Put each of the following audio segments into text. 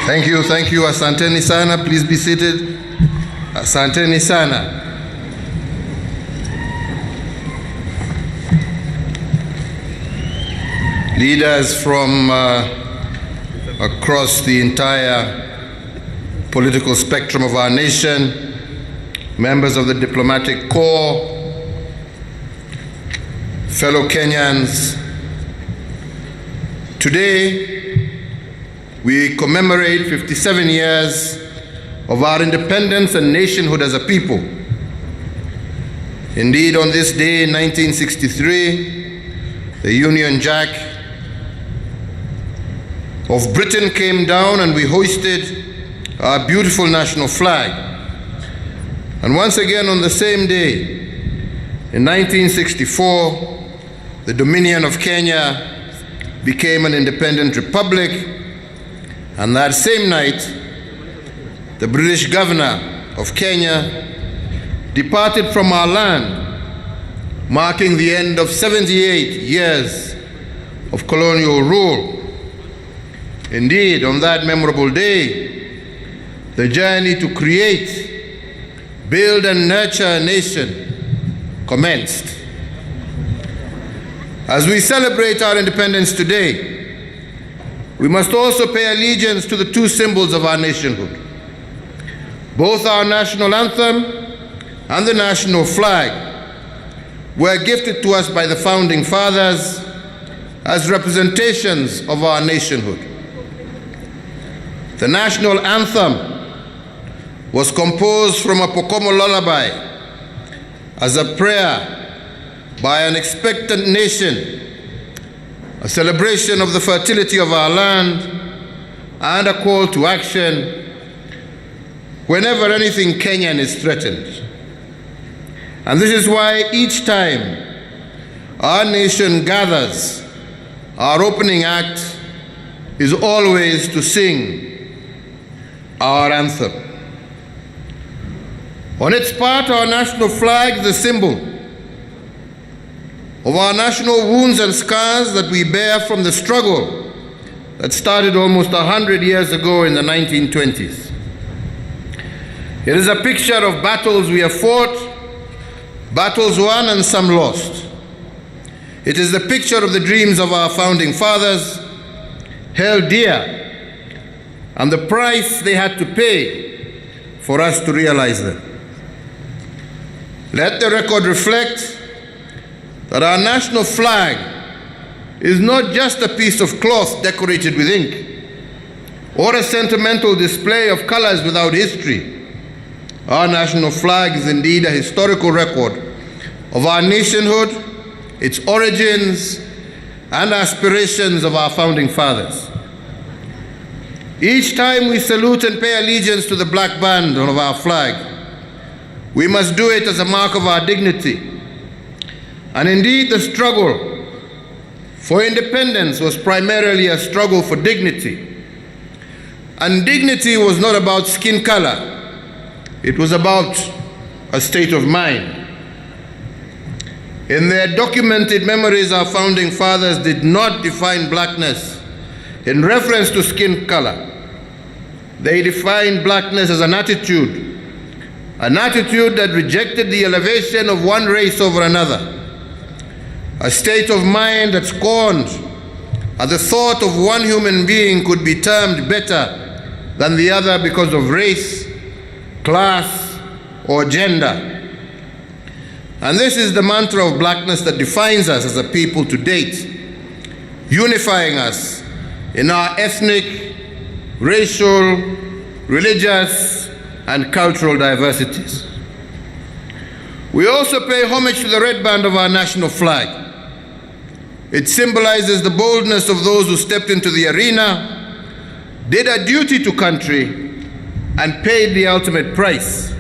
Thank you. Asanteni sana. Please be seated. Asanteni sana. Leaders from across the entire political spectrum of our nation, members of the diplomatic corps, fellow Kenyans, today we commemorate 57 years of our independence and nationhood as a people. Indeed, on this day in 1963, the Union Jack of Britain came down and we hoisted our beautiful national flag. And once again on the same day, in 1964, the Dominion of Kenya became an independent republic, and that same night, the British governor of Kenya departed from our land, marking the end of 78 years of colonial rule. Indeed, on that memorable day, the journey to create, build and nurture a nation commenced. As we celebrate our independence today, we must also pay allegiance to the two symbols of our nationhood. Both our national anthem and the national flag were gifted to us by the founding fathers as representations of our nationhood. The national anthem was composed from a Pokomo lullaby as a prayer by an expectant nation, a celebration of the fertility of our land, and a call to action whenever anything Kenyan is threatened. And this is why each time our nation gathers, our opening act is always to sing our anthem. On its part, our national flag, the symbol of our national wounds and scars that we bear from the struggle that started almost 100 years ago in the 1920s. It is a picture of battles we have fought, battles won and some lost. It is the picture of the dreams of our founding fathers, held dear, and the price they had to pay for us to realize them. Let the record reflect that our national flag is not just a piece of cloth decorated with ink or a sentimental display of colors without history. Our national flag is indeed a historical record of our nationhood, its origins, and aspirations of our founding fathers. Each time we salute and pay allegiance to the black band of our flag, we must do it as a mark of our dignity. And indeed, the struggle for independence was primarily a struggle for dignity. And dignity was not about skin color. It was about a state of mind. In their documented memories, our founding fathers did not define blackness in reference to skin color. They defined blackness as an attitude that rejected the elevation of one race over another, a state of mind that scorned at the thought of one human being could be termed better than the other because of race, class, or gender. And this is the mantra of blackness that defines us as a people to date, unifying us in our ethnic, racial, religious, and cultural diversities. We also pay homage to the red band of our national flag. It symbolizes the boldness of those who stepped into the arena, did a duty to country, and paid the ultimate price.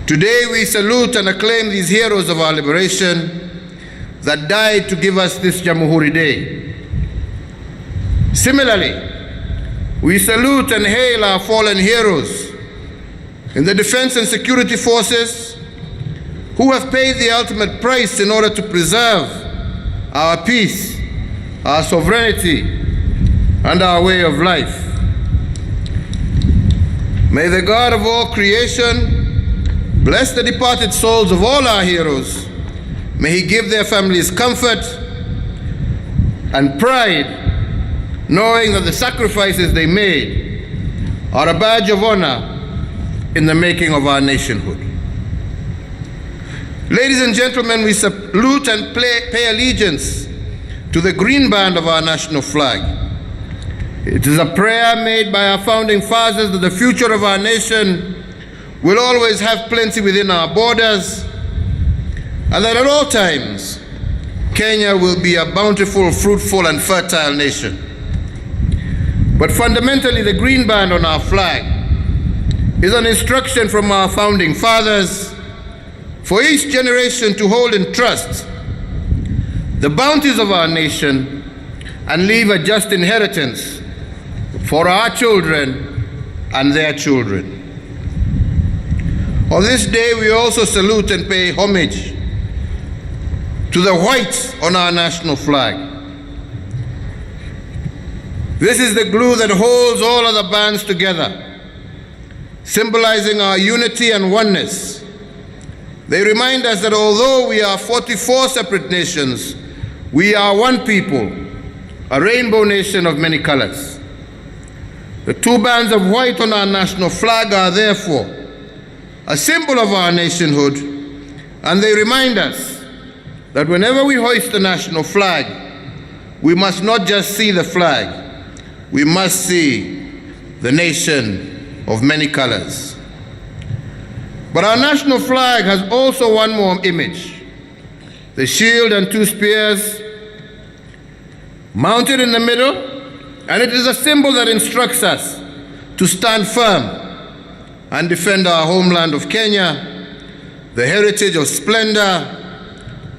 Today we salute and acclaim these heroes of our liberation that died to give us this Jamhuri Day. Similarly, we salute and hail our fallen heroes in the defense and security forces who have paid the ultimate price in order to preserve our peace, our sovereignty, and our way of life. May the God of all creation bless the departed souls of all our heroes. May he give their families comfort and pride, knowing that the sacrifices they made are a badge of honor in the making of our nationhood. Ladies and gentlemen, we salute and pay allegiance to the green band of our national flag. It is a prayer made by our founding fathers that the future of our nation will always have plenty within our borders, and that at all times, Kenya will be a bountiful, fruitful, and fertile nation. But fundamentally, the green band on our flag is an instruction from our founding fathers for each generation to hold in trust the bounties of our nation and leave a just inheritance for our children and their children. On this day, we also salute and pay homage to the white on our national flag. This is the glue that holds all other bands together, symbolizing our unity and oneness. They remind us that although we are 44 separate nations, we are one people, a rainbow nation of many colors. The two bands of white on our national flag are therefore a symbol of our nationhood, and they remind us that whenever we hoist the national flag, we must not just see the flag, we must see the nation of many colors. But our national flag has also one more image: the shield and two spears mounted in the middle, and it is a symbol that instructs us to stand firm and defend our homeland of Kenya, the heritage of splendor,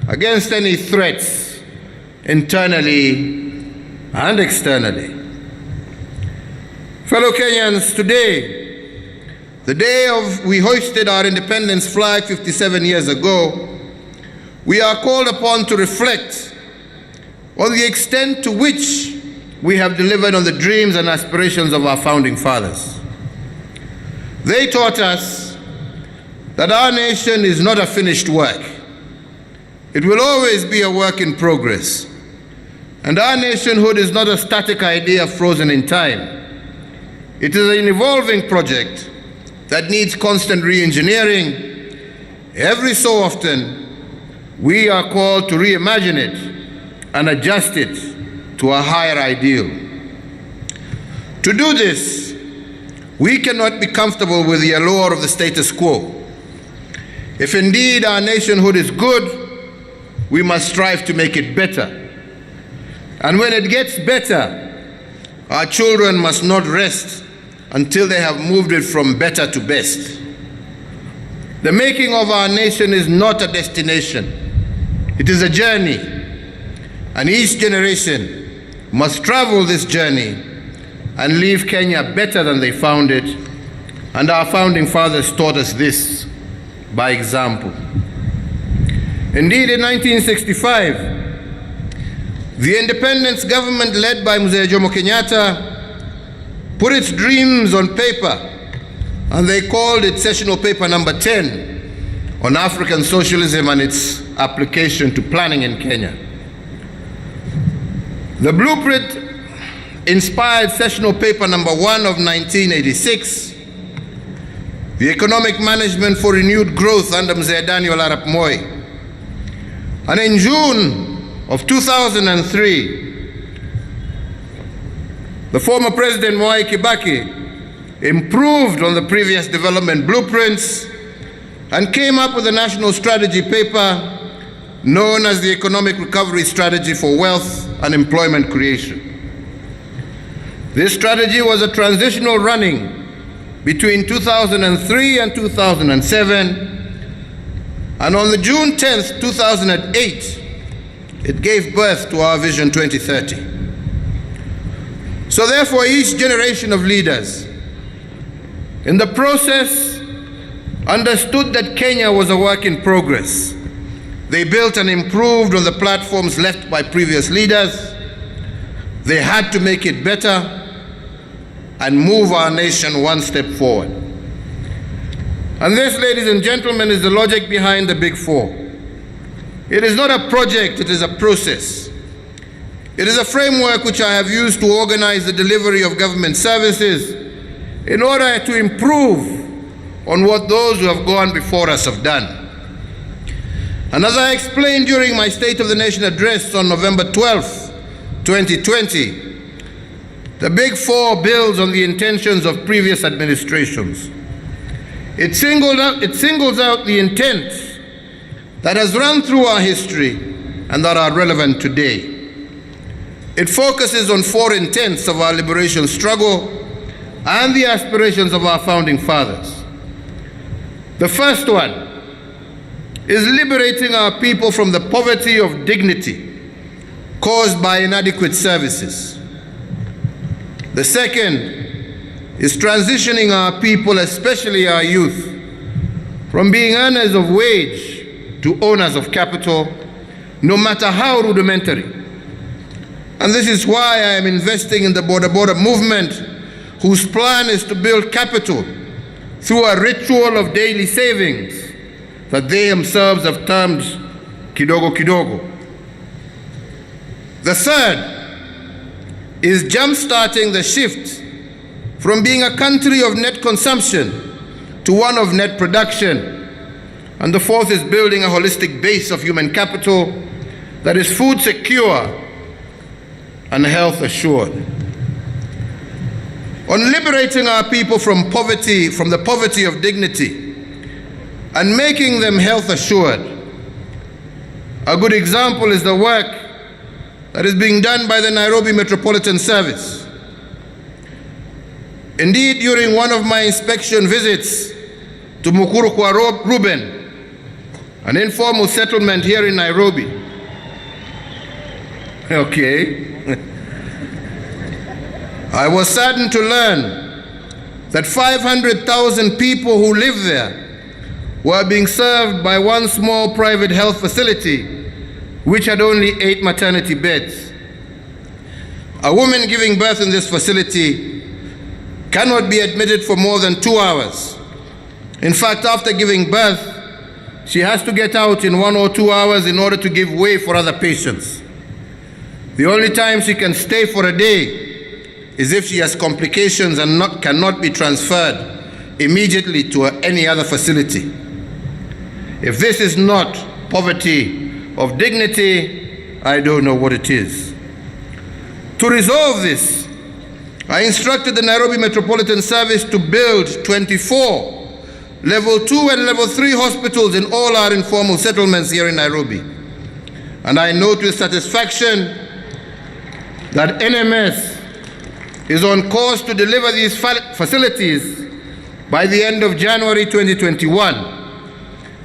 against any threats internally and externally. Fellow Kenyans, today, the day we hoisted our independence flag 57 years ago, we are called upon to reflect on the extent to which we have delivered on the dreams and aspirations of our founding fathers. They taught us that our nation is not a finished work. It will always be a work in progress. And our nationhood is not a static idea frozen in time. It is an evolving project that needs constant re-engineering. Every so often, we are called to reimagine it and adjust it to a higher ideal. To do this, we cannot be comfortable with the allure of the status quo. If indeed our nationhood is good, we must strive to make it better. And when it gets better, our children must not rest until they have moved it from better to best. The making of our nation is not a destination. It is a journey. And each generation must travel this journey and leave Kenya better than they found it. And our founding fathers taught us this by example. Indeed, in 1965, the independence government led by Mzee Jomo Kenyatta put its dreams on paper, and they called it sessional paper number 10 on African socialism and its application to planning in Kenya. The blueprint inspired sessional paper number 1 of 1986, the economic management for renewed growth under Mzee Daniel Arap Moi. And in June of 2003, the former President Mwai Kibaki improved on the previous development blueprints and came up with a national strategy paper known as the Economic Recovery Strategy for Wealth and Employment Creation. This strategy was a transitional running between 2003 and 2007, and on the June 10th, 2008, it gave birth to our Vision 2030. So therefore, each generation of leaders in the process understood that Kenya was a work in progress. They built and improved on the platforms left by previous leaders. They had to make it better and move our nation one step forward. And this, ladies and gentlemen, is the logic behind the Big Four. It is not a project, it is a process. It is a framework which I have used to organize the delivery of government services in order to improve on what those who have gone before us have done. And as I explained during my State of the Nation address on November 12th, 2020, the Big Four builds on the intentions of previous administrations. It singles out the intent that has run through our history and that are relevant today. It focuses on four intents of our liberation struggle and the aspirations of our founding fathers. The first one is liberating our people from the poverty of dignity caused by inadequate services. The second is transitioning our people, especially our youth, from being earners of wage to owners of capital, no matter how rudimentary. And this is why I am investing in the Border movement, whose plan is to build capital through a ritual of daily savings that they themselves have termed kidogo kidogo. The third is jump-starting the shift from being a country of net consumption to one of net production. And the fourth is building a holistic base of human capital that is food secure and health assured. On liberating our people from poverty, from the poverty of dignity, and making them health assured, a good example is the work that is being done by the Nairobi Metropolitan Service. Indeed, during one of my inspection visits to Uhuru Ruben, an informal settlement here in Nairobi, I was saddened to learn that 500,000 people who live there were being served by one small private health facility which had only 8 maternity beds. A woman giving birth in this facility cannot be admitted for more than 2 hours. In fact, after giving birth, she has to get out in 1 or 2 hours in order to give way for other patients. The only time she can stay for a day is if she has complications and cannot be transferred immediately to any other facility. If this is not poverty of dignity, I don't know what it is. To resolve this, I instructed the Nairobi Metropolitan Service to build 24 level 2 and level 3 hospitals in all our informal settlements here in Nairobi. And I note with satisfaction that NMS is on course to deliver these facilities by the end of January 2021.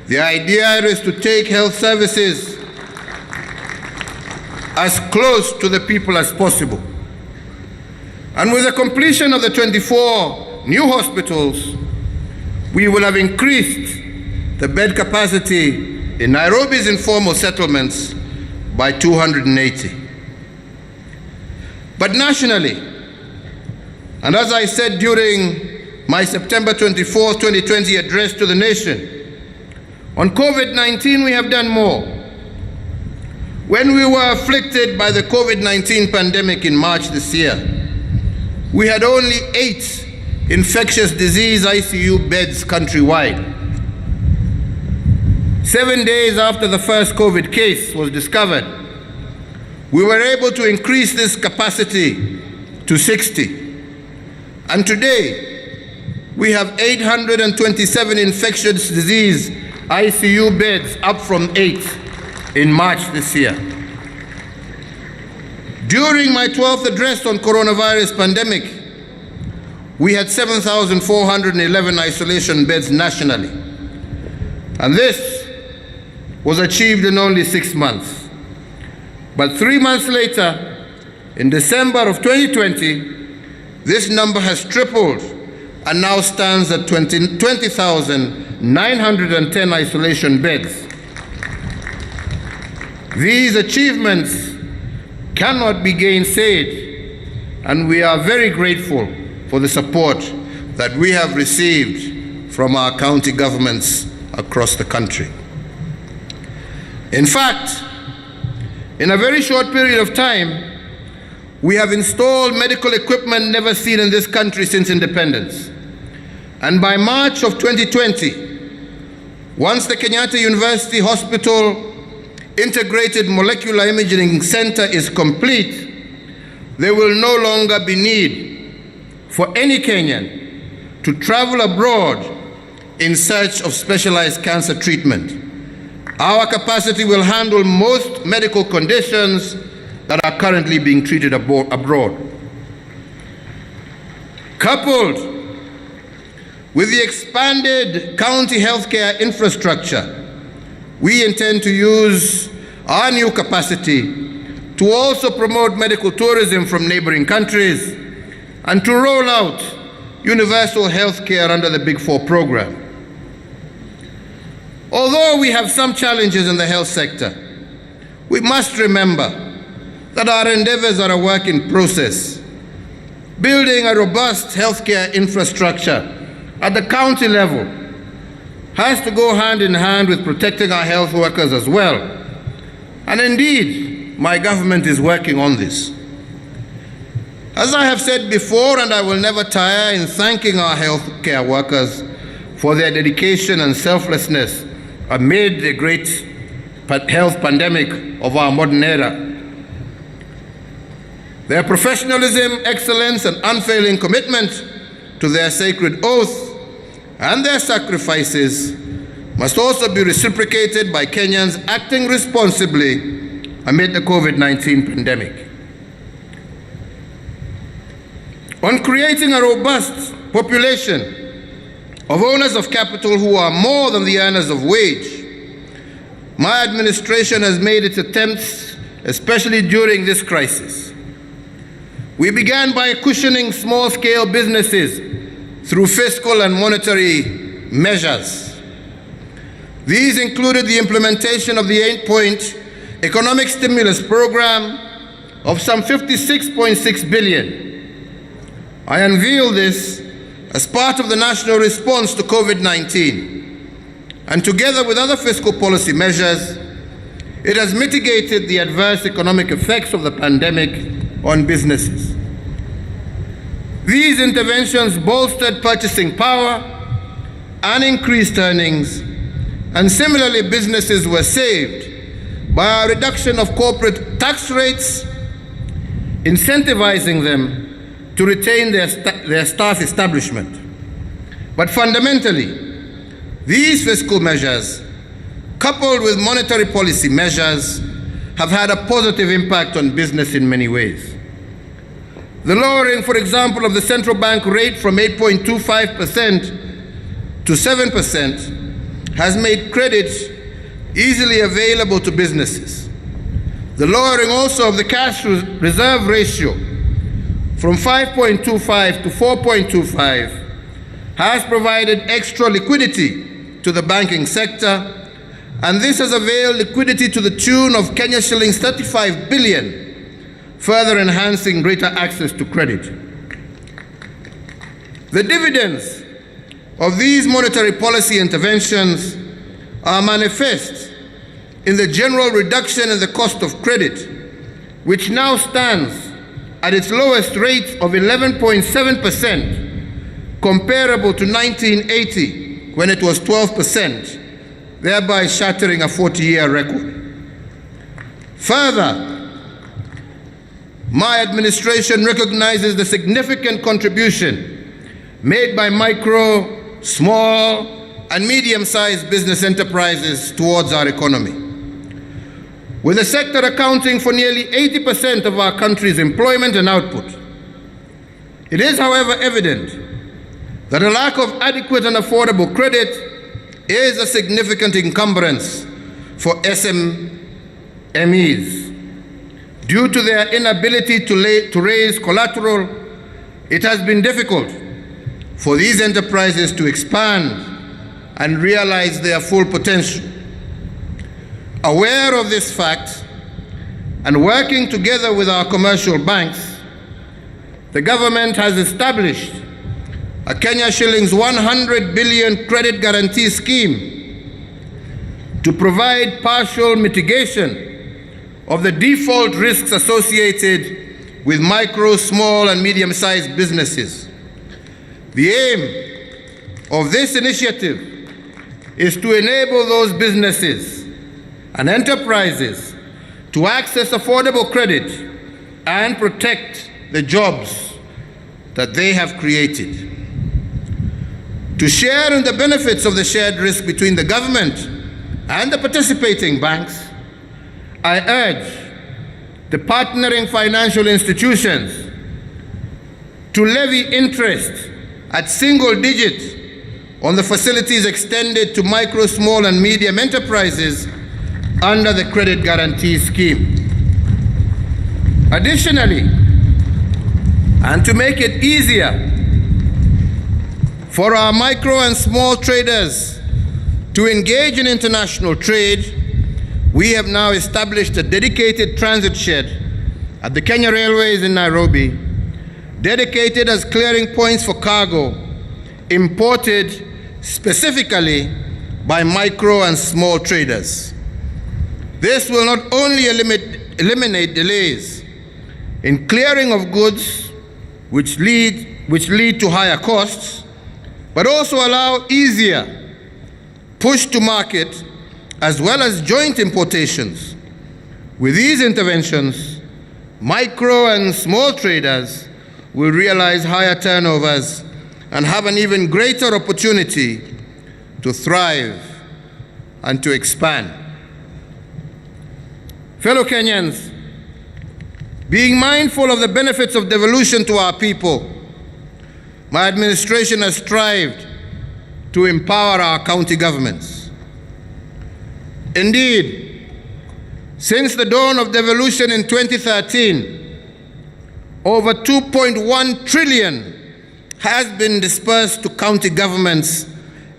The idea is to take health services as close to the people as possible. And with the completion of the 24 new hospitals, we will have increased the bed capacity in Nairobi's informal settlements by 280. But nationally, and as I said during my September 24, 2020 address to the nation, on COVID-19 we have done more. When we were afflicted by the COVID-19 pandemic in March this year, we had only 8 infectious disease ICU beds countrywide. 7 days after the first COVID case was discovered, we were able to increase this capacity to 60. And today, we have 827 infectious disease ICU beds, up from 8 in March this year. During my 12th address on coronavirus pandemic, we had 7,411 isolation beds nationally. And this was achieved in only 6 months. But 3 months later, in December of 2020, this number has tripled and now stands at 20,910 isolation beds. These achievements cannot be gainsaid, and we are very grateful for the support that we have received from our county governments across the country. In fact, in a very short period of time, we have installed medical equipment never seen in this country since independence. And by March of 2020, once the Kenyatta University Hospital Integrated Molecular Imaging Center is complete, there will no longer be need for any Kenyan to travel abroad in search of specialized cancer treatment. Our capacity will handle most medical conditions that are currently being treated abroad. Coupled with the expanded county healthcare infrastructure, we intend to use our new capacity to also promote medical tourism from neighboring countries and to roll out universal health care under the Big Four program. Although we have some challenges in the health sector, we must remember that our endeavors are a work in process. Building a robust healthcare infrastructure at the county level has to go hand in hand with protecting our health workers as well. And indeed, my government is working on this. As I have said before, and I will never tire in thanking our healthcare workers for their dedication and selflessness amid the great health pandemic of our modern era. Their professionalism, excellence, and unfailing commitment to their sacred oath and their sacrifices must also be reciprocated by Kenyans acting responsibly amid the COVID-19 pandemic. On creating a robust population of owners of capital who are more than the earners of wage, my administration has made its attempts, especially during this crisis. We began by cushioning small-scale businesses through fiscal and monetary measures. These included the implementation of the 8-point economic stimulus program of some 56.6 billion. I unveiled this as part of the national response to COVID-19, and together with other fiscal policy measures, it has mitigated the adverse economic effects of the pandemic on businesses. These interventions bolstered purchasing power and increased earnings, and similarly, businesses were saved by a reduction of corporate tax rates, incentivizing them to retain their staff establishment. But fundamentally, these fiscal measures, coupled with monetary policy measures, have had a positive impact on business in many ways. The lowering, for example, of the central bank rate from 8.25% to 7% has made credit easily available to businesses. The lowering also of the cash reserve ratio from 5.25 to 4.25 has provided extra liquidity to the banking sector, and this has availed liquidity to the tune of Kenya shillings 35 billion, further enhancing greater access to credit. The dividends of these monetary policy interventions are manifest in the general reduction in the cost of credit, which now stands at its lowest rate of 11.7%, comparable to 1980, when it was 12%, thereby shattering a 40-year record. Further, my administration recognizes the significant contribution made by micro, small, and medium-sized business enterprises towards our economy. With the sector accounting for nearly 80% of our country's employment and output. It is, however, evident that a lack of adequate and affordable credit is a significant encumbrance for SMEs. Due to their inability to raise collateral, it has been difficult for these enterprises to expand and realize their full potential. Aware of this fact and working together with our commercial banks, the government has established a Kenya shillings 100 billion credit guarantee scheme to provide partial mitigation of the default risks associated with micro, small, and medium-sized businesses. The aim of this initiative is to enable those businesses and enterprises to access affordable credit and protect the jobs that they have created. To share in the benefits of the shared risk between the government and the participating banks, I urge the partnering financial institutions to levy interest at single digits on the facilities extended to micro, small, and medium enterprises under the credit guarantee scheme. Additionally, and to make it easier for our micro and small traders to engage in international trade, we have now established a dedicated transit shed at the Kenya Railways in Nairobi, dedicated as clearing points for cargo imported specifically by micro and small traders. This will not only eliminate delays in clearing of goods which lead to higher costs, but also allow easier push to market as well as joint importations. With these interventions, micro and small traders will realize higher turnovers and have an even greater opportunity to thrive and to expand. Fellow Kenyans, being mindful of the benefits of devolution to our people, my administration has strived to empower our county governments. Indeed, since the dawn of devolution in 2013, over 2.1 trillion has been dispersed to county governments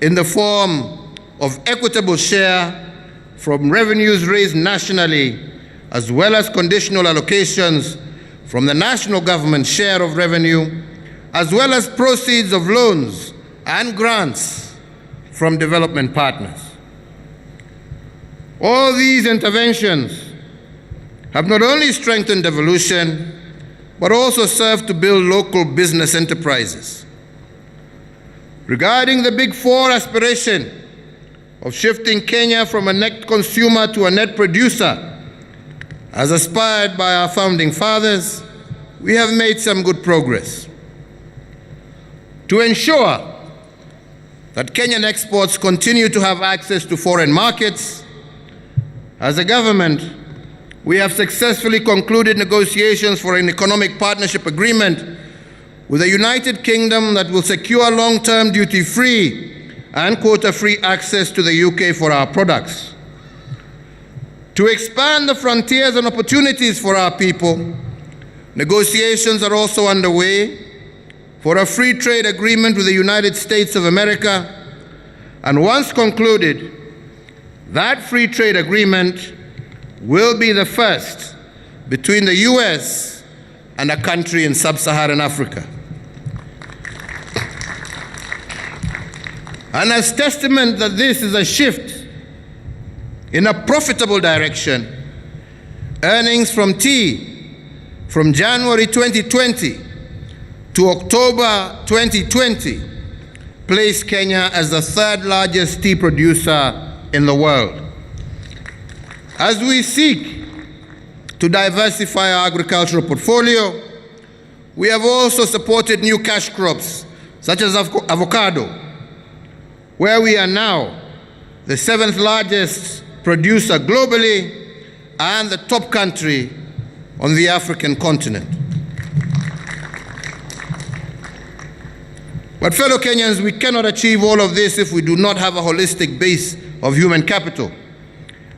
in the form of equitable share from revenues raised nationally, as well as conditional allocations from the national government share of revenue, as well as proceeds of loans and grants from development partners. All these interventions have not only strengthened devolution, but also served to build local business enterprises. Regarding the Big Four aspiration of shifting Kenya from a net consumer to a net producer, as aspired by our founding fathers, we have made some good progress. To ensure that Kenyan exports continue to have access to foreign markets, as a government, we have successfully concluded negotiations for an economic partnership agreement with the United Kingdom that will secure long-term duty-free and quota-free access to the UK for our products. To expand the frontiers and opportunities for our people, negotiations are also underway for a free trade agreement with the United States of America, and once concluded, that free trade agreement will be the first between the US and a country in sub-Saharan Africa. And as testament that this is a shift in a profitable direction, earnings from tea from January 2020 to October 2020 placed Kenya as the third largest tea producer in the world. As we seek to diversify our agricultural portfolio, we have also supported new cash crops, such as avocado, where we are now the 7th largest producer globally and the top country on the African continent. But fellow Kenyans, we cannot achieve all of this if we do not have a holistic base of human capital.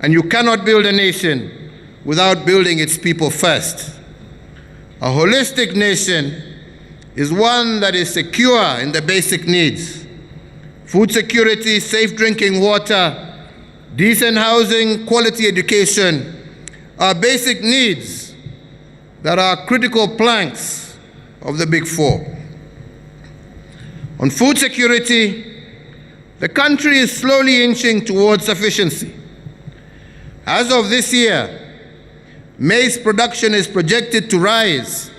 And you cannot build a nation without building its people first. A holistic nation is one that is secure in the basic needs: food security, safe drinking water, decent housing, quality education are basic needs that are critical planks of the Big Four. On food security, the country is slowly inching towards sufficiency. As of this year, maize production is projected to rise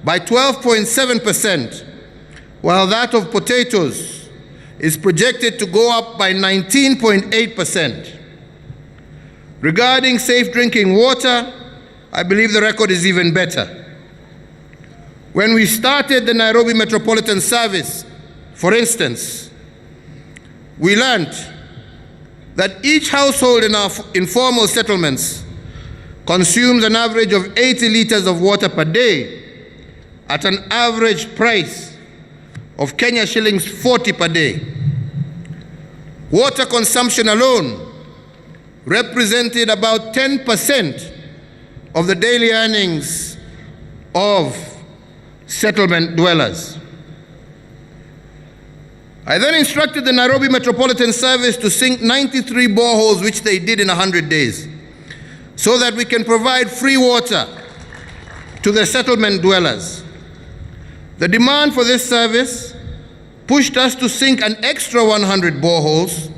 by 12.7%, while that of potatoes is projected to go up by 19.8%. Regarding safe drinking water, I believe the record is even better. When we started the Nairobi Metropolitan Service, for instance, we learned that each household in our informal settlements consumes an average of 80 liters of water per day at an average price of Kenya shillings 40 per day. Water consumption alone represented about 10% of the daily earnings of settlement dwellers. I then instructed the Nairobi Metropolitan Service to sink 93 boreholes, which they did in 100 days, so that we can provide free water to the settlement dwellers. The demand for this service pushed us to sink an extra 100 boreholes,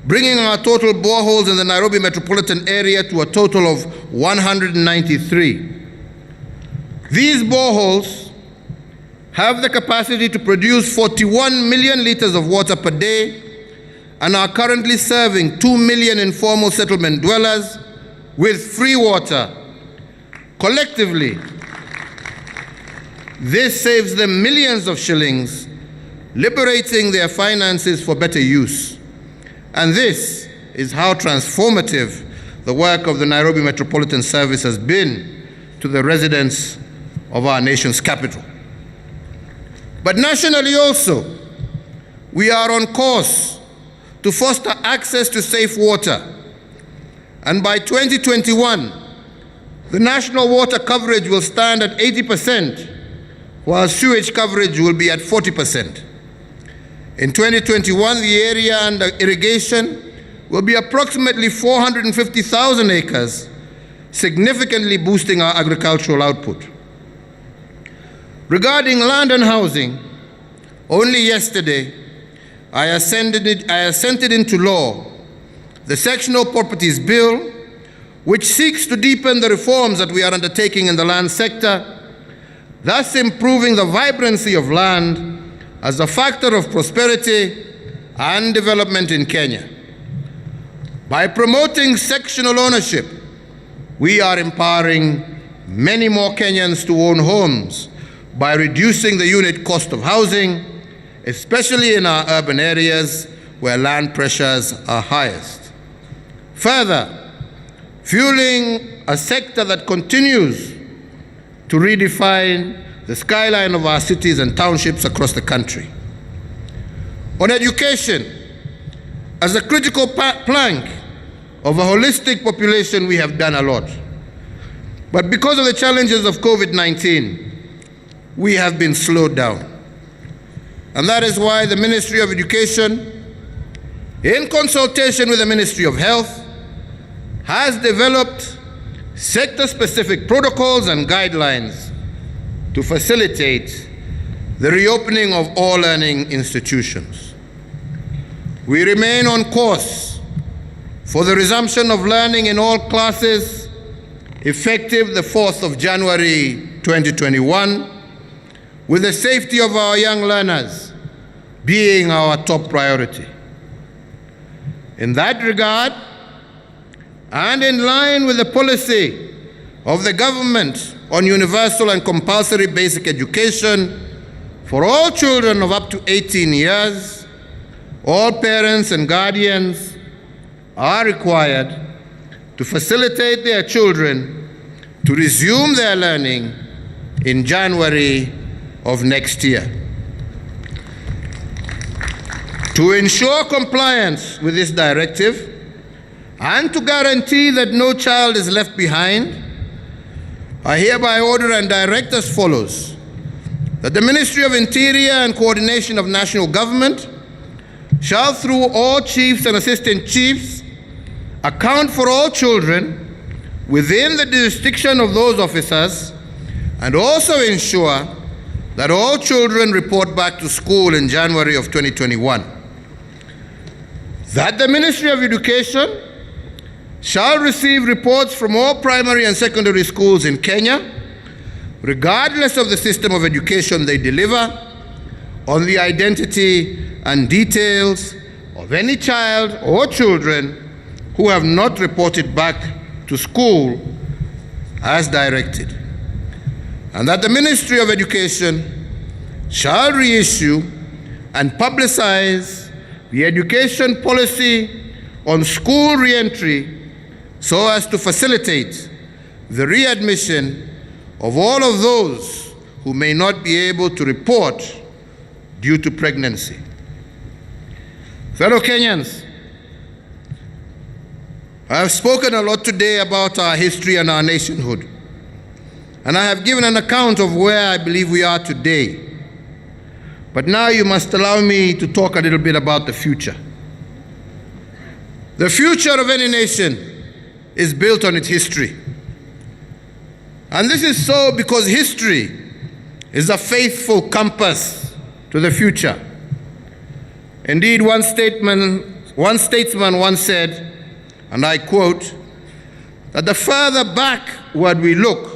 bringing our total boreholes in the Nairobi metropolitan area to a total of 193. These boreholes have the capacity to produce 41 million liters of water per day and are currently serving 2 million informal settlement dwellers with free water. Collectively, this saves them millions of shillings, liberating their finances for better use. And this is how transformative the work of the Nairobi Metropolitan Service has been to the residents of our nation's capital. But nationally also, we are on course to foster access to safe water. And by 2021, the national water coverage will stand at 80%, while sewage coverage will be at 40%. In 2021, the area under irrigation will be approximately 450,000 acres, significantly boosting our agricultural output. Regarding land and housing, only yesterday, I assented into law the Sectional Properties Bill, which seeks to deepen the reforms that we are undertaking in the land sector, thus improving the vibrancy of land as a factor of prosperity and development in Kenya. By promoting sectional ownership, we are empowering many more Kenyans to own homes by reducing the unit cost of housing, especially in our urban areas where land pressures are highest. Further, fueling a sector that continues to redefine the skyline of our cities and townships across the country. On education, as a critical plank of a holistic population, we have done a lot. But because of the challenges of COVID-19, we have been slowed down. And that is why the Ministry of Education, in consultation with the Ministry of Health, has developed sector-specific protocols and guidelines to facilitate the reopening of all learning institutions. We remain on course for the resumption of learning in all classes effective the 4th of January 2021, with the safety of our young learners being our top priority. In that regard, and in line with the policy of the government on universal and compulsory basic education for all children of up to 18 years, all parents and guardians are required to facilitate their children to resume their learning in January of next year. To ensure compliance with this directive and to guarantee that no child is left behind, I hereby order and direct as follows: that the Ministry of Interior and Coordination of National Government shall, through all chiefs and assistant chiefs, account for all children within the jurisdiction of those officers and also ensure that all children report back to school in January of 2021. That the Ministry of Education shall receive reports from all primary and secondary schools in Kenya, regardless of the system of education they deliver, on the identity and details of any child or children who have not reported back to school as directed. And that the Ministry of Education shall reissue and publicize the education policy on school re-entry so as to facilitate the readmission of all of those who may not be able to report due to pregnancy. Fellow Kenyans, I have spoken a lot today about our history and our nationhood, and I have given an account of where I believe we are today. But now you must allow me to talk a little bit about the future. The future of any nation is built on its history. And this is so because history is a faithful compass to the future. Indeed, one statesman once said, and I quote, that the further backward we look,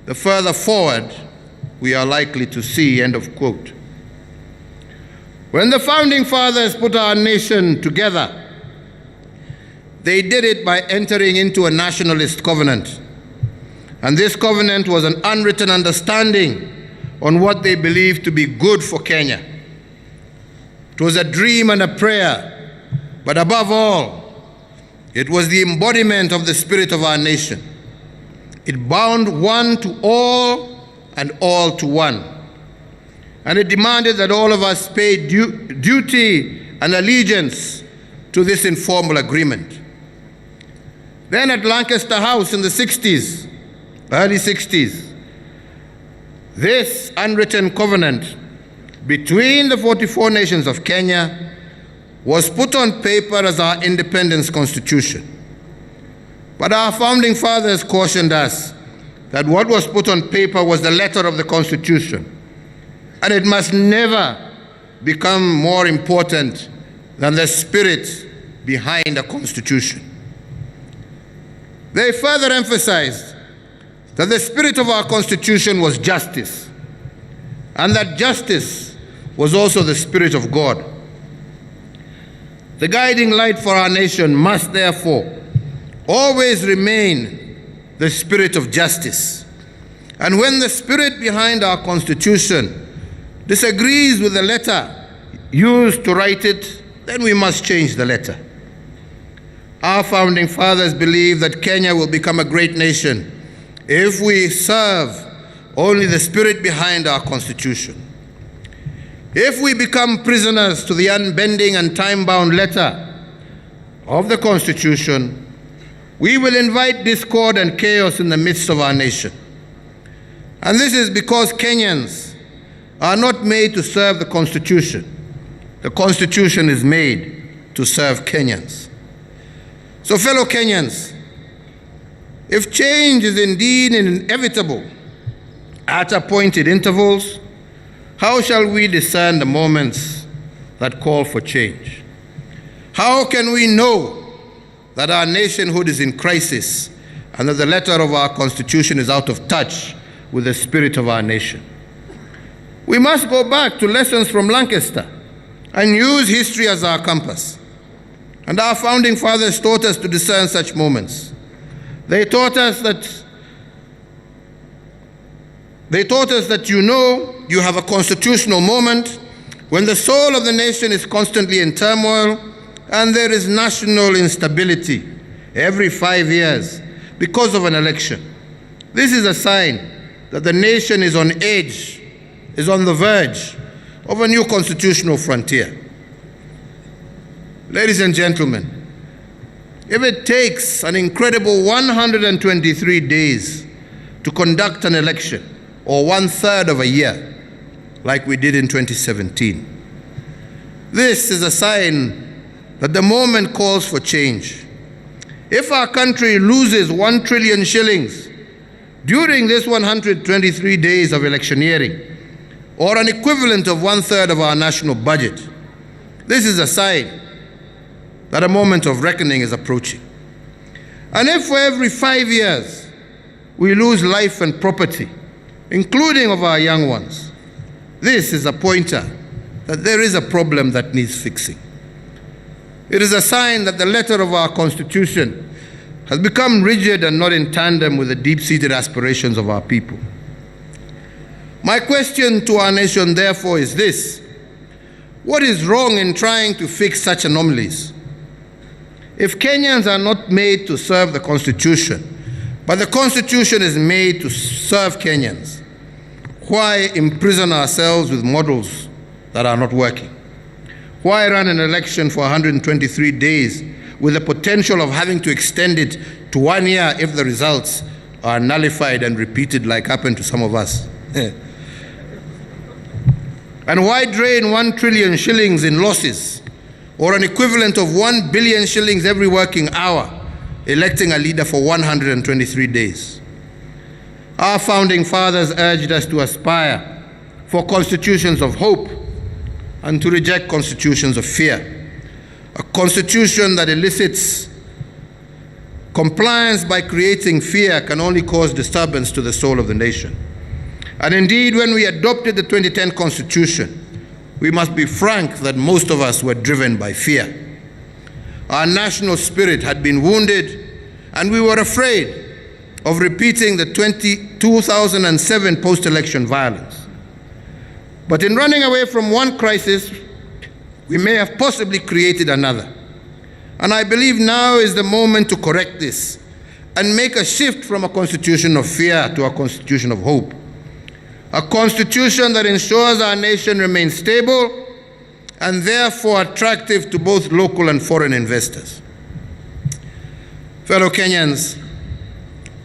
the further forward we are likely to see, end of quote. When the founding fathers put our nation together, they did it by entering into a nationalist covenant. And this covenant was an unwritten understanding on what they believed to be good for Kenya. It was a dream and a prayer, but above all, it was the embodiment of the spirit of our nation. It bound one to all and all to one. And it demanded that all of us pay duty and allegiance to this informal agreement. Then at Lancaster House in the 60s, early 60s, this unwritten covenant between the 44 nations of Kenya was put on paper as our independence constitution. But our founding fathers cautioned us that what was put on paper was the letter of the Constitution, and it must never become more important than the spirit behind a constitution. They further emphasized that the spirit of our Constitution was justice, and that justice was also the spirit of God. The guiding light for our nation must therefore always remain the spirit of justice. And when the spirit behind our Constitution disagrees with the letter used to write it, then we must change the letter. Our founding fathers believed that Kenya will become a great nation if we serve only the spirit behind our Constitution. If we become prisoners to the unbending and time-bound letter of the Constitution, we will invite discord and chaos in the midst of our nation. And this is because Kenyans are not made to serve the Constitution. The Constitution is made to serve Kenyans. So, fellow Kenyans, if change is indeed inevitable at appointed intervals, how shall we discern the moments that call for change? How can we know that our nationhood is in crisis and that the letter of our Constitution is out of touch with the spirit of our nation? We must go back to lessons from Lancaster and use history as our compass. And our founding fathers taught us to discern such moments. They taught us that you have a constitutional moment when the soul of the nation is constantly in turmoil and there is national instability every 5 years because of an election. This is a sign that the nation is on edge, is on the verge of a new constitutional frontier. Ladies and gentlemen, if it takes an incredible 123 days to conduct an election, or 1/3 of a year, like we did in 2017, this is a sign that the moment calls for change. If our country loses 1 trillion shillings during this 123 days of electioneering, or an equivalent of 1/3 of our national budget. This is a sign that a moment of reckoning is approaching. And if for every 5 years we lose life and property, including of our young ones, this is a pointer that there is a problem that needs fixing. It is a sign that the letter of our Constitution has become rigid and not in tandem with the deep-seated aspirations of our people. My question to our nation, therefore, is this: what is wrong in trying to fix such anomalies? If Kenyans are not made to serve the Constitution, but the Constitution is made to serve Kenyans, why imprison ourselves with models that are not working? Why run an election for 123 days with the potential of having to extend it to 1 year if the results are nullified and repeated like happened to some of us? And why drain 1 trillion shillings in losses, or an equivalent of 1 billion shillings every working hour, electing a leader for 123 days? Our founding fathers urged us to aspire for constitutions of hope and to reject constitutions of fear. A constitution that elicits compliance by creating fear can only cause disturbance to the soul of the nation. And indeed, when we adopted the 2010 Constitution, we must be frank that most of us were driven by fear. Our national spirit had been wounded, and we were afraid of repeating the 2007 post-election violence. But in running away from one crisis, we may have possibly created another. And I believe now is the moment to correct this and make a shift from a constitution of fear to a constitution of hope. A constitution that ensures our nation remains stable and therefore attractive to both local and foreign investors. Fellow Kenyans,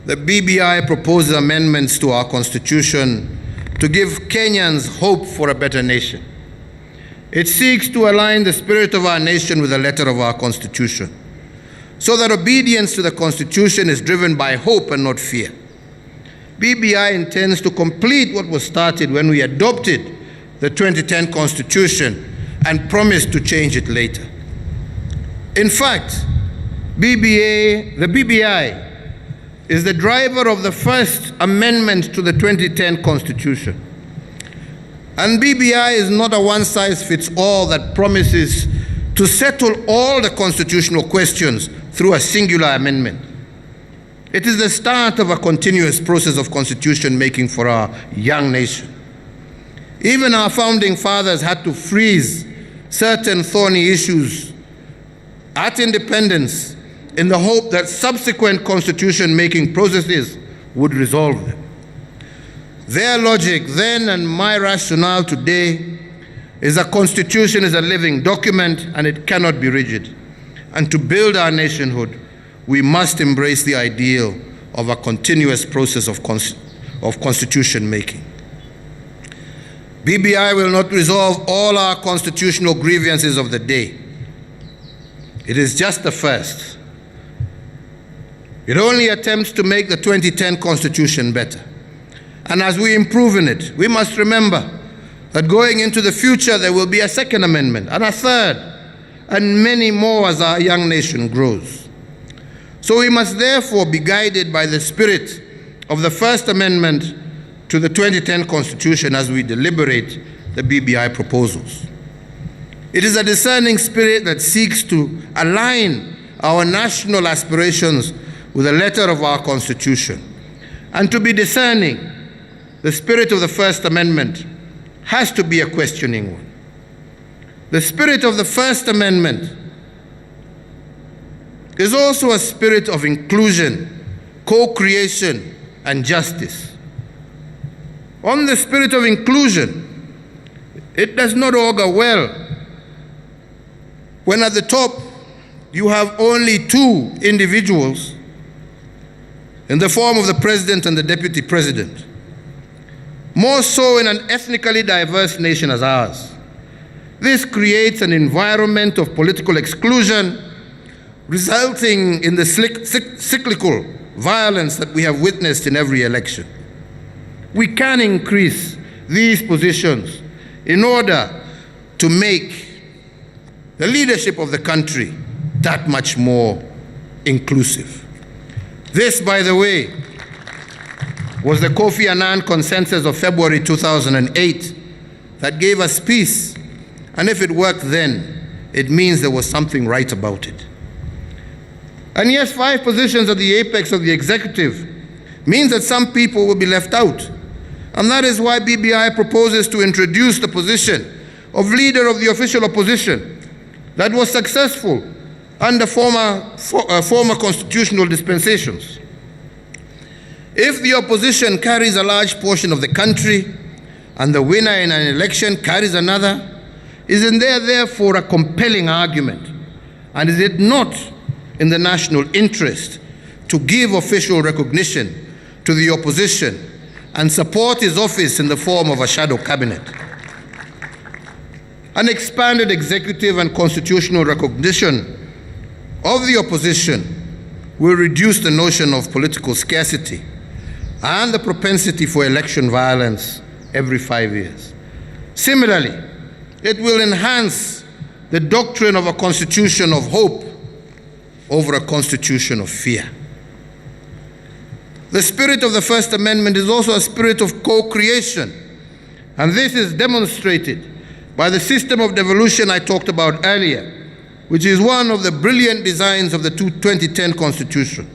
the BBI proposes amendments to our constitution to give Kenyans hope for a better nation. It seeks to align the spirit of our nation with the letter of our Constitution, so that obedience to the Constitution is driven by hope and not fear. BBI intends to complete what was started when we adopted the 2010 Constitution and promised to change it later. In fact, the BBI is the driver of the first amendment to the 2010 Constitution. And BBI is not a one-size-fits-all that promises to settle all the constitutional questions through a singular amendment. It is the start of a continuous process of constitution making for our young nation. Even our founding fathers had to freeze certain thorny issues at independence in the hope that subsequent constitution-making processes would resolve them. Their logic then and my rationale today is a constitution is a living document and it cannot be rigid. And to build our nationhood, we must embrace the ideal of a continuous process of constitution making. BBI will not resolve all our constitutional grievances of the day. It is just the first. It only attempts to make the 2010 Constitution better. And as we improve in it, we must remember that going into the future there will be a second amendment and a third, and many more as our young nation grows. So we must therefore be guided by the spirit of the First Amendment to the 2010 Constitution as we deliberate the BBI proposals. It is a discerning spirit that seeks to align our national aspirations with the letter of our Constitution. And to be discerning, the spirit of the First Amendment has to be a questioning one. The spirit of the First Amendment is also a spirit of inclusion, co-creation, and justice. On the spirit of inclusion, it does not augur well when at the top you have only two individuals in the form of the president and the deputy president. More so in an ethnically diverse nation as ours. This creates an environment of political exclusion, resulting in the cyclical violence that we have witnessed in every election. We can increase these positions in order to make the leadership of the country that much more inclusive. This, by the way, was the Kofi Annan consensus of February 2008 that gave us peace. And if it worked then, it means there was something right about it. And yes, 5 positions at the apex of the executive means that some people will be left out. And that is why BBI proposes to introduce the position of leader of the official opposition that was successful under former constitutional dispensations. If the opposition carries a large portion of the country and the winner in an election carries another, isn't there therefore a compelling argument? And is it not in the national interest to give official recognition to the opposition and support his office in the form of a shadow cabinet? An expanded executive and constitutional recognition of the opposition will reduce the notion of political scarcity and the propensity for election violence every 5 years. Similarly, it will enhance the doctrine of a constitution of hope over a constitution of fear. The spirit of the First Amendment is also a spirit of co-creation, and this is demonstrated by the system of devolution I talked about earlier, which is one of the brilliant designs of the 2010 Constitution.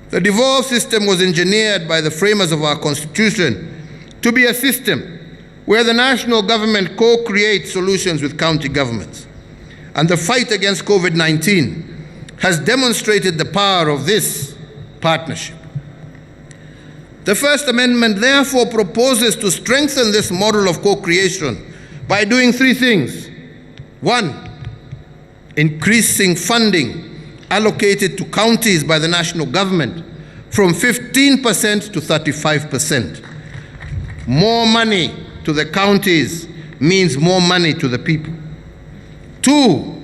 The devolved system was engineered by the framers of our Constitution to be a system where the national government co-creates solutions with county governments. And the fight against COVID-19 has demonstrated the power of this partnership. The First Amendment therefore proposes to strengthen this model of co-creation by doing 3 things. 1, increasing funding allocated to counties by the national government from 15% to 35%. More money to the counties means more money to the people. 2,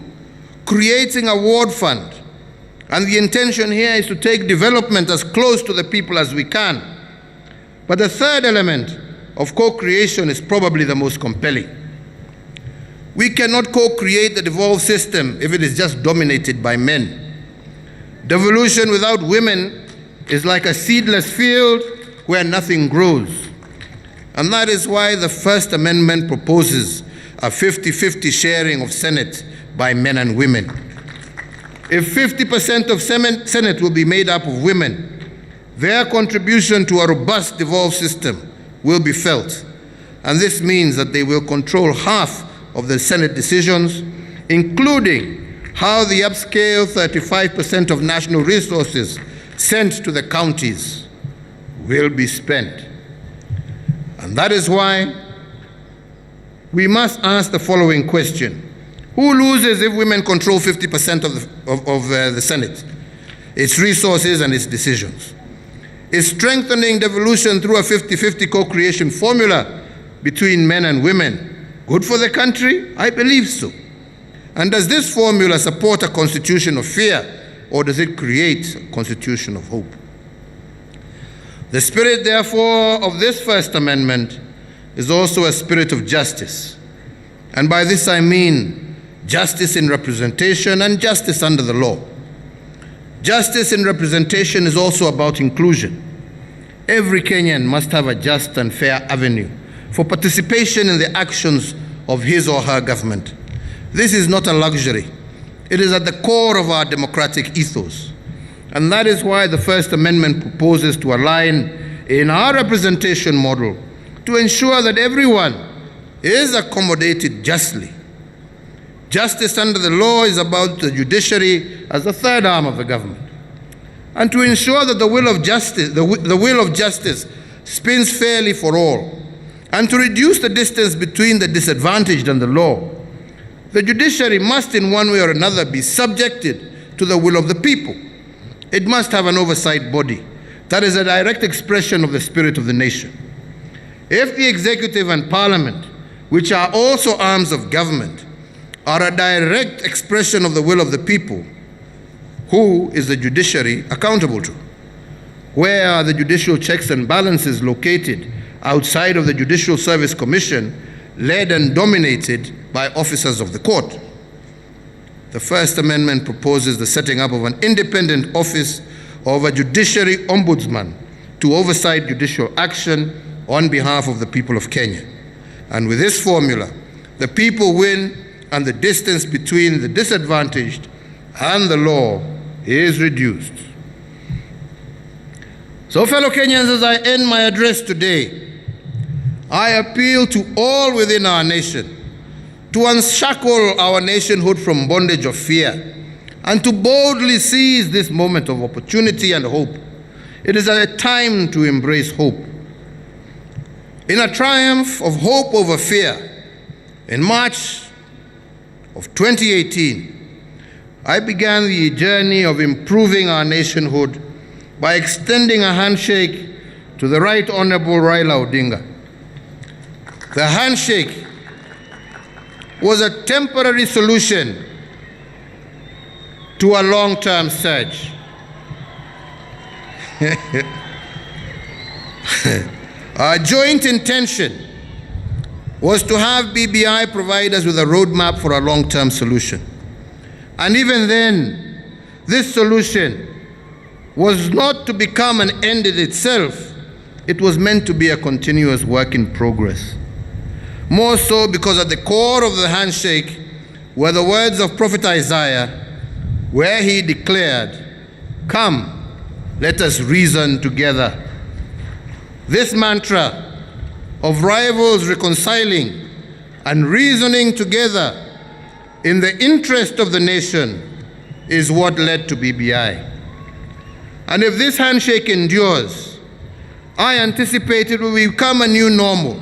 creating a ward fund. And the intention here is to take development as close to the people as we can. But the third element of co-creation is probably the most compelling. We cannot co-create the devolved system if it is just dominated by men. Devolution without women is like a seedless field where nothing grows. And that is why the First Amendment proposes a 50-50 sharing of Senate by men and women. If 50% of Senate will be made up of women, their contribution to a robust devolved system will be felt. And this means that they will control half of the Senate decisions, including how the upscale 35% of national resources sent to the counties will be spent. And that is why we must ask the following question. Who loses if women control 50% of the Senate, its resources and its decisions? Is strengthening devolution through a 50-50 co-creation formula between men and women good for the country? I believe so. And does this formula support a constitution of fear, or does it create a constitution of hope? The spirit, therefore, of this First Amendment is also a spirit of justice. And by this I mean justice in representation and justice under the law. Justice in representation is also about inclusion. Every Kenyan must have a just and fair avenue for participation in the actions of his or her government. This is not a luxury. It is at the core of our democratic ethos. And that is why the First Amendment proposes to align in our representation model to ensure that everyone is accommodated justly. Justice under the law is about the judiciary as the third arm of the government. And to ensure that the will of justice spins fairly for all, and to reduce the distance between the disadvantaged and the law, the judiciary must in one way or another be subjected to the will of the people. It must have an oversight body that is a direct expression of the spirit of the nation. If the executive and parliament, which are also arms of government, are a direct expression of the will of the people, who is the judiciary accountable to? Where are the judicial checks and balances located outside of the Judicial Service Commission, led and dominated by officers of the court. The First Amendment proposes the setting up of an independent office of a judiciary ombudsman to oversight judicial action on behalf of the people of Kenya. And with this formula, the people win and the distance between the disadvantaged and the law is reduced. So, fellow Kenyans, as I end my address today, I appeal to all within our nation to unshackle our nationhood from bondage of fear and to boldly seize this moment of opportunity and hope. It is a time to embrace hope. In a triumph of hope over fear, in March of 2018, I began the journey of improving our nationhood by extending a handshake to the Right Honorable Raila Odinga. The handshake was a temporary solution to a long-term surge. Our joint intention was to have BBI provide us with a roadmap for a long-term solution. And even then, this solution was not to become an end in itself. It was meant to be a continuous work in progress. More so because at the core of the handshake were the words of Prophet Isaiah, where he declared, "Come, let us reason together." This mantra of rivals reconciling and reasoning together in the interest of the nation is what led to BBI. And if this handshake endures, I anticipate it will become a new normal,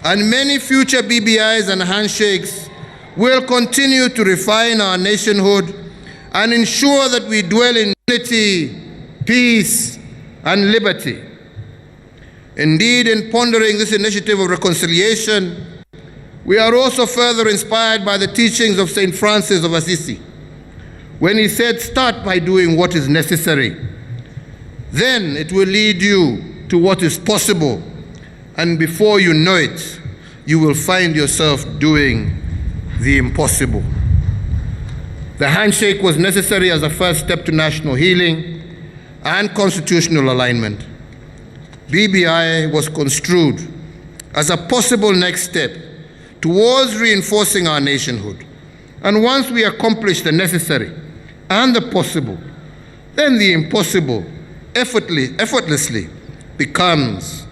and many future BBIs and handshakes will continue to refine our nationhood and ensure that we dwell in unity, peace, and liberty. Indeed, in pondering this initiative of reconciliation, we are also further inspired by the teachings of St. Francis of Assisi, when he said, "Start by doing what is necessary. Then it will lead you to what is possible, and before you know it, you will find yourself doing the impossible." The handshake was necessary as a first step to national healing and constitutional alignment. BBI was construed as a possible next step towards reinforcing our nationhood. And once we accomplish the necessary and the possible, then the impossible effortlessly becomes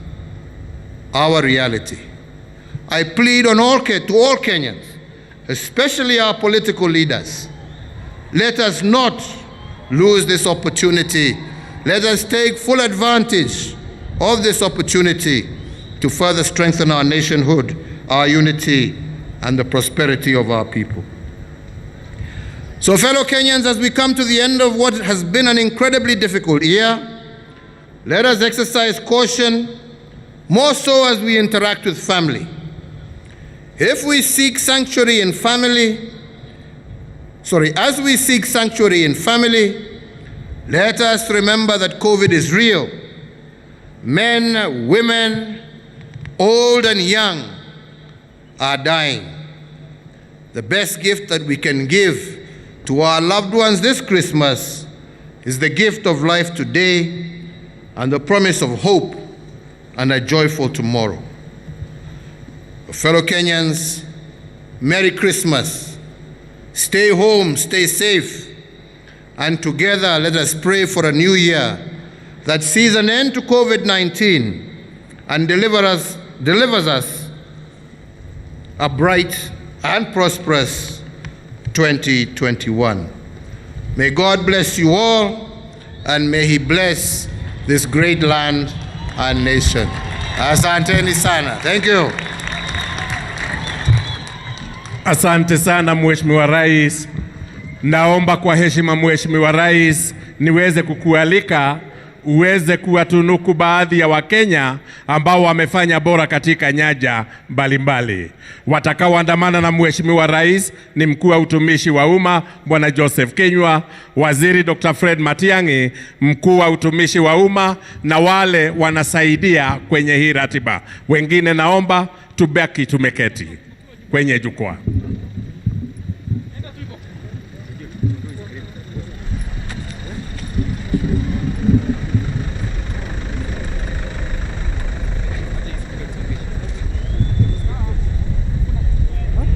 our reality. I plead on to all Kenyans, especially our political leaders, let us not lose this opportunity. Let us take full advantage of this opportunity to further strengthen our nationhood, our unity, and the prosperity of our people. So, fellow Kenyans, as we come to the end of what has been an incredibly difficult year, let us exercise caution, more so as we interact with family. As we seek sanctuary in family, let us remember that COVID is real. Men, women, old and young are dying. The best gift that we can give to our loved ones this Christmas is the gift of life today and the promise of hope and a joyful tomorrow. Fellow Kenyans, Merry Christmas. Stay home, stay safe, and together let us pray for a new year that sees an end to COVID-19 and delivers us a bright and prosperous 2021. May God bless you all, and may He bless this great land and nation. Asanteni sana. Thank you. Asante sana Mheshimiwa Rais. Naomba kwa heshima Mheshimiwa Rais niweze kukualika uweze kuwatunuku baadhi ya Wakenya ambao wamefanya bora katika nyanja mbalimbali. Watakaoandamana na Mheshimiwa Rais ni mkuu wa utumishi wa umma Bwana Joseph Kinyua, Waziri Dr. Fred Matiang'i, mkuu wa utumishi wa umma na wale wanasaidia kwenye hii ratiba. Wengine naomba tubaki tumeketi kwenye jukwaa.